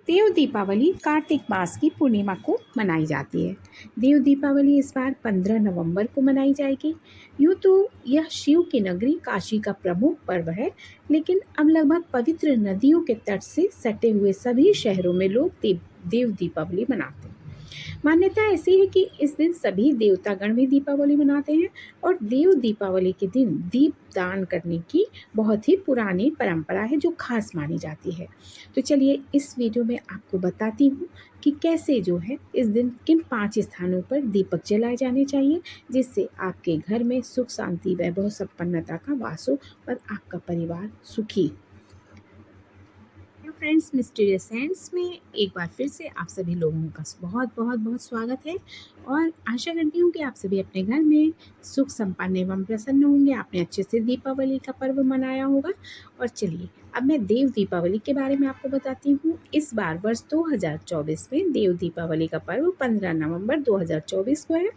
देव दीपावली कार्तिक मास की पूर्णिमा को मनाई जाती है। देव दीपावली इस बार 15 नवंबर को मनाई जाएगी। यूँ तो यह शिव की नगरी काशी का प्रमुख पर्व है, लेकिन अब लगभग पवित्र नदियों के तट से सटे हुए सभी शहरों में लोग देव दीपावली मनाते हैं। मान्यता ऐसी है कि इस दिन सभी देवतागण भी दीपावली मनाते हैं और देव दीपावली के दिन दीप दान करने की बहुत ही पुरानी परंपरा है जो खास मानी जाती है। तो चलिए इस वीडियो में आपको बताती हूँ कि कैसे जो है इस दिन किन 5 स्थानों पर दीपक जलाए जाने चाहिए, जिससे आपके घर में सुख शांति वैभव संपन्नता का वास हो और आपका परिवार सुखी। फ्रेंड्स, मिस्टीरियस हैंड्स में एक बार फिर से आप सभी लोगों का बहुत बहुत बहुत स्वागत है और आशा करती हूँ कि आप सभी अपने घर में सुख संपन्न एवं प्रसन्न होंगे। आपने अच्छे से दीपावली का पर्व मनाया होगा। और चलिए अब मैं देव दीपावली के बारे में आपको बताती हूँ। इस बार वर्ष 2024 में देव दीपावली का पर्व 15 नवंबर 2024 को है।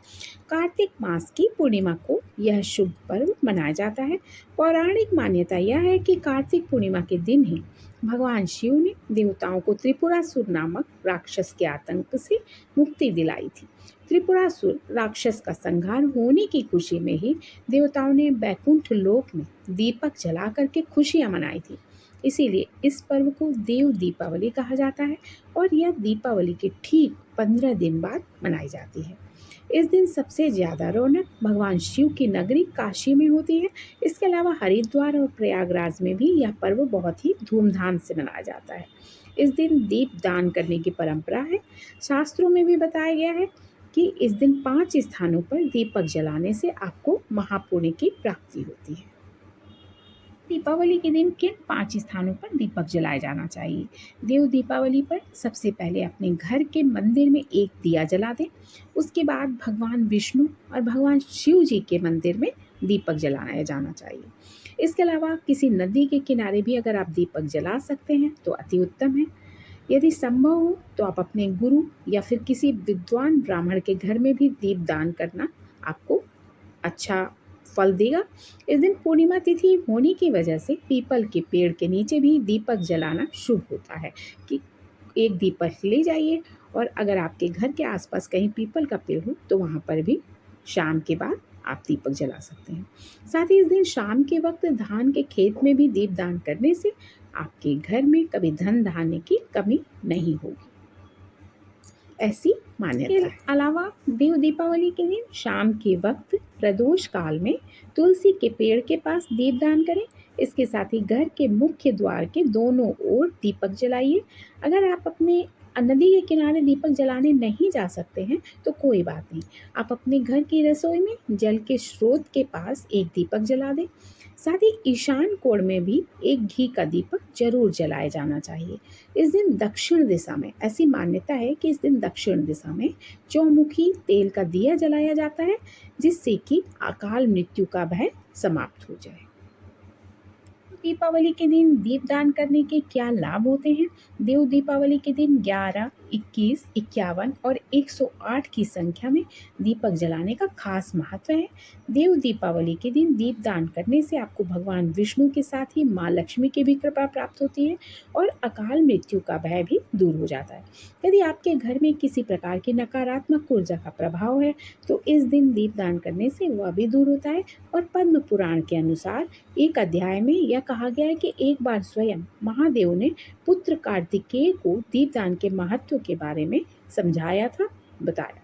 कार्तिक मास की पूर्णिमा को यह शुभ पर्व मनाया जाता है। पौराणिक मान्यता यह है कि कार्तिक पूर्णिमा के दिन ही भगवान शिव ने देवताओं को त्रिपुरासुर नामक राक्षस के आतंक से मुक्ति दिलाई थी। त्रिपुरासुर राक्षस का संहार होने की खुशी में ही देवताओं ने बैकुंठ लोक में दीपक जला करके खुशियां मनाई थी। इसीलिए इस पर्व को देव दीपावली कहा जाता है और यह दीपावली के ठीक 15 दिन बाद मनाई जाती है। इस दिन सबसे ज़्यादा रौनक भगवान शिव की नगरी काशी में होती है। इसके अलावा हरिद्वार और प्रयागराज में भी यह पर्व बहुत ही धूमधाम से मनाया जाता है। इस दिन दीप दान करने की परंपरा है। शास्त्रों में भी बताया गया है कि इस दिन 5 स्थानों पर दीपक जलाने से आपको महापुण्य की प्राप्ति होती है। दीपावली के दिन किन 5 स्थानों पर दीपक जलाया जाना चाहिए? देव दीपावली पर सबसे पहले अपने घर के मंदिर में एक दिया जला दें। उसके बाद भगवान विष्णु और भगवान शिव जी के मंदिर में दीपक जलाया जाना चाहिए। इसके अलावा किसी नदी के किनारे भी अगर आप दीपक जला सकते हैं तो अति उत्तम है। यदि संभव हो तो आप अपने गुरु या फिर किसी विद्वान ब्राह्मण के घर में भी दीप दान करना आपको अच्छा फल देगा। इस दिन पूर्णिमा तिथि होने की वजह से पीपल के पेड़ के नीचे भी दीपक जलाना शुभ होता है कि एक दीपक ले जाइए और अगर आपके घर के आसपास कहीं पीपल का पेड़ हो तो वहाँ पर भी शाम के बाद आप दीपक जला सकते हैं। साथ ही इस दिन शाम के वक्त धान के खेत में भी दीप दान करने से आपके घर में कभी धन धान्य की कमी नहीं होगी, ऐसी मान्यता है। इसके अलावा देव दीपावली के दिन शाम के वक्त प्रदोष काल में तुलसी के पेड़ के पास दीपदान करें। इसके साथ ही घर के मुख्य द्वार के दोनों ओर दीपक जलाइए। अगर आप अपने नदी के किनारे दीपक जलाने नहीं जा सकते हैं तो कोई बात नहीं, आप अपने घर की रसोई में जल के स्रोत के पास एक दीपक जला दें। साथ ही ईशान कोण में भी एक घी का दीपक जरूर जलाया जाना चाहिए। इस दिन दक्षिण दिशा में ऐसी मान्यता है कि इस दिन दक्षिण दिशा में चौमुखी तेल का दिया जलाया जाता है, जिससे कि अकाल मृत्यु का भय समाप्त हो जाए। दीपावली के दिन दीपदान करने के क्या लाभ होते हैं? देव दीपावली के दिन 11, 21, 51 और 108 की संख्या में दीपक जलाने का खास महत्व है। देव दीपावली के दिन दीपदान करने से आपको भगवान विष्णु के साथ ही माँ लक्ष्मी की भी कृपा प्राप्त होती है और अकाल मृत्यु का भय भी दूर हो जाता है। यदि आपके घर में किसी प्रकार की नकारात्मक ऊर्जा का प्रभाव है तो इस दिन दीपदान करने से वह भी दूर होता है। और पद्म पुराण के अनुसार एक अध्याय में यह कहा गया है कि एक बार स्वयं महादेव ने पुत्र कार्तिकेय को दीपदान के महत्व के बारे में समझाया था, बताया।